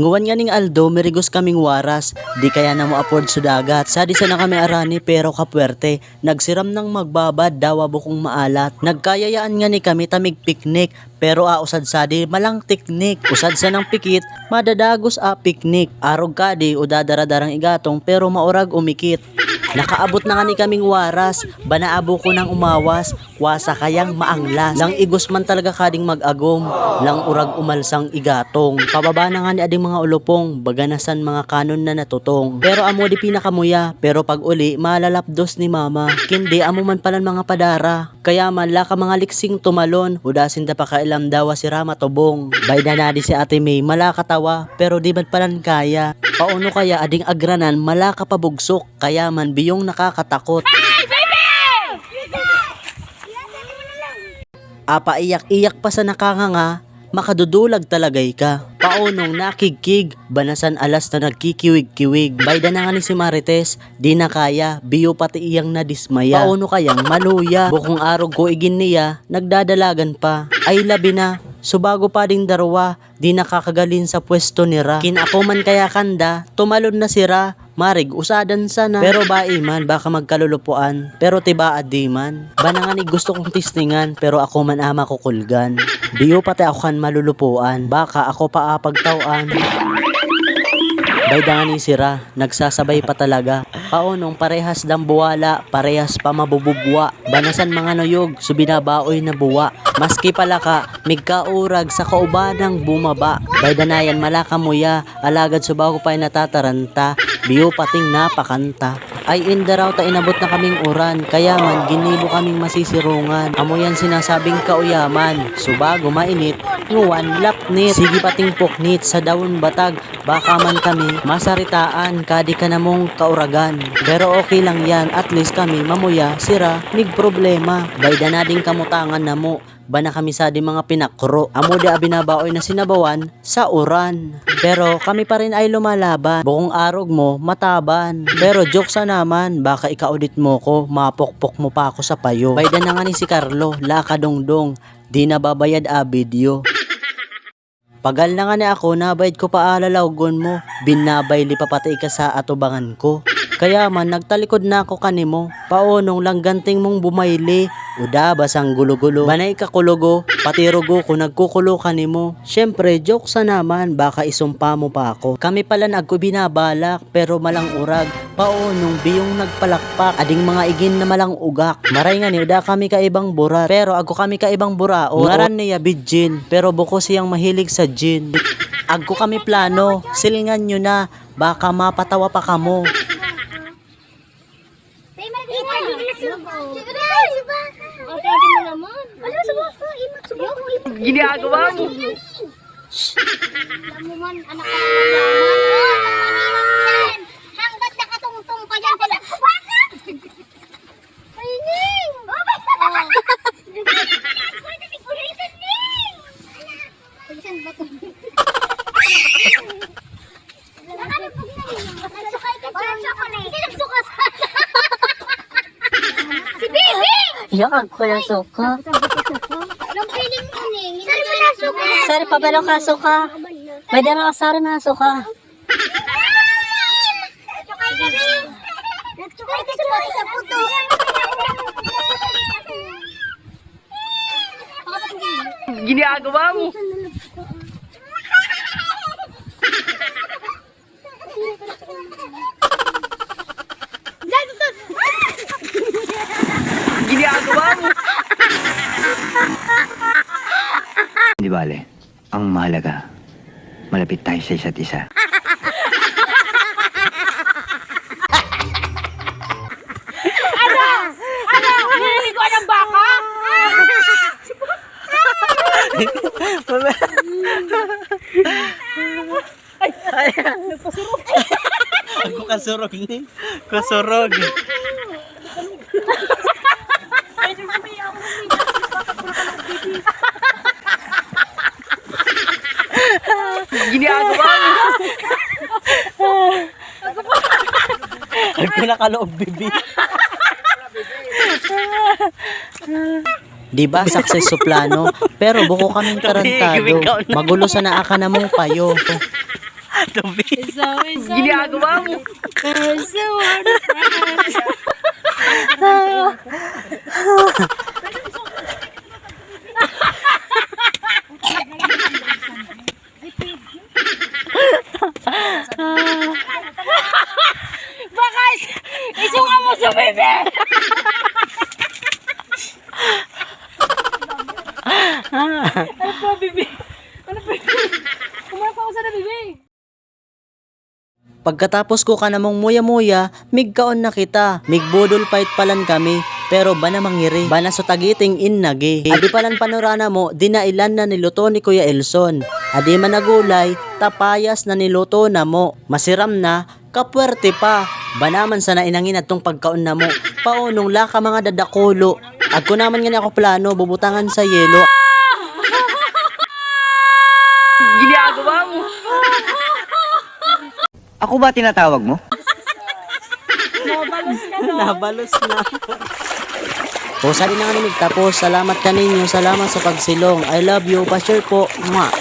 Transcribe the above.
Nguwan nga ning Aldo, mirigos kaming waras. Di kaya na mo afford sa dagat. Sadi sa na kami arani pero kapwerte. Nagsiram ng magbabad, dawa bukong maalat. Nagkayayaan nga ni kami tamig piknik. Pero usad sadi malang teknik. Usad sa ng pikit, madadagos piknik. Arog kadi o dadaradarang igatong pero maurag umikit. Nakaabot na nga ni kaming waras, banaabo ko nang umawas, wasa kayang maanglas. Lang igos man talaga kading mag-agom, lang urag umalsang igatong. Pababa na nga ni ading mga ulupong, baganasan mga kanon na natutong. Pero amo di pinakamuya, pero pag uli, malalapdos ni mama. Kindi amo man palan mga padara, kaya man laka mga liksing tumalon, udasin da pa kailam dawa si Rama tubong. Bayda na di si Ate May, malakatawa, pero di man palan kaya. Pauno kaya ading agranan, malaka pabugsok, kaya man biyong nakakatakot. Iyak-iyak pa sa nakanganga, makadudulag talagay ka. Paunong nakigkig, banasan alas na nagkikiwig-kiwig. Bayda na nga ni si Marites, di na kaya, biyo pati iyang nadismaya. Pauno kayang maluya, bukong arog ko igin niya, nagdadalagan pa. Ay labi na, subago pa ding darwa, di nakakagalin sa pwesto nira. Kinako man kaya kanda, tumalon na sira, marig usadan sana. Pero man, baka magkalulupuan, pero tiba di man. Banangan gusto kong tisningan, pero ako man ama kukulgan. Biyo pati ako kan malulupuan, baka ako pa pagtauan. Bayda ni sira, nagsasabay pa talaga. Paunong parehas dang buwala, parehas pa mabububwa. Banasan mga noyog, subinabaoy na buwa. Maski pala ka, migkaurag sa kaubanang bumaba. Bayda na yan malaka muya, alagad subago pa'y natataranta. Biyo pating napakanta. Ay indaraw ta inabot na kaming uran, kaya man ginibo kaming masisirungan. Amo yan sinasabing kauyaman, subago mainit, nguwan lapnit. Sige pating puknit sa dawon batag, baka man kami masaritaan, kadi ka namong kauragan. Pero okay lang yan, at least kami mamuya, sira, mig problema. Bayda na ding kamutangan na mo, bana kami sa di mga pinakro. Amo di abinabaoy na sinabawan sa uran. Pero kami pa rin ay lumalaban. Bukong arog mo, mataban. Pero joke sa naman, baka ikaudit mo ko, mapokpok mo pa ako sa payo. Bayda na nga ni si Carlo, lakadongdong, di nababayad video. Pagal na nga ni ako, nabayad ko pa alalawgon mo, binabay li papatay ka sa atubangan ko. Kaya man, nagtalikod na ako kanimo, paunong lang ganting mong bumayli, uda basang gulo-gulo. Banay ka kulugo, pati rugo ko nagkukulo kanimo. Syempre, joke sa naman, baka isumpa mo pa ako. Kami pala nagko binabalak, pero malang urag, paunong biyong nagpalakpak, ading mga igin na malang ugak. Maray nga ni, uda kami kaibang burat, pero ako kami kaibang burao. Ngaran niya Bidjin, pero buko siyang mahilig sa gin. Agko kami plano, silingan nyo na, baka mapatawa pa kamo. Ginagawa mo. Alam mo man, anak ka naman. Hanggat nakatungtong pa dyan sila. Bakit? Paining! Pulisan ba ito? Nagsukay ka dyan. Sinagsuka sana. Si Bibi! Yak ko yung suka. Anong feeling mo ni? Sari mo na suka. Sari pa balong ka suka. May dara ka sari na suka. Nagsukay ka rin. Nagsukay ka sa puto. Ginagawa mo. Ginagawa mo. Hindi bale, ang mahalaga, malapit tayo sa isa't isa. Hili ko ng baka. Ako kasurog ni. Kasurog. Ginagawa mo. Ako nakaloob, bibi. Diba, success sa plano? Pero buko kaming tarantado. Magulo sa naaka namong payo. Ginagawa mo. Bakit? Isuka mo sa bebe! Pagkatapos ko ka namong muya-muya, migkaon na kita. Migbudol fight palan kami. Pero bana mangiri, bana so tagiting innagi. Adi palan panorana mo, dinailan na niluto ni Kuya Elson. Adi man nagulay, tapayas na niluto na mo. Masiram na, kapwerte pa. Banaman sana inangin atong pagkaon na mo. Paunong laka mga dadakulo. Agko naman nga ako plano, bubutangan sa yelo. Ginagawa mo. Ako ba tinatawag mo? Nabalos na. O, sa rin na nga tapos. Salamat kaninyo. Salamat sa pagsilong. I love you. Pa-share po. Mwah.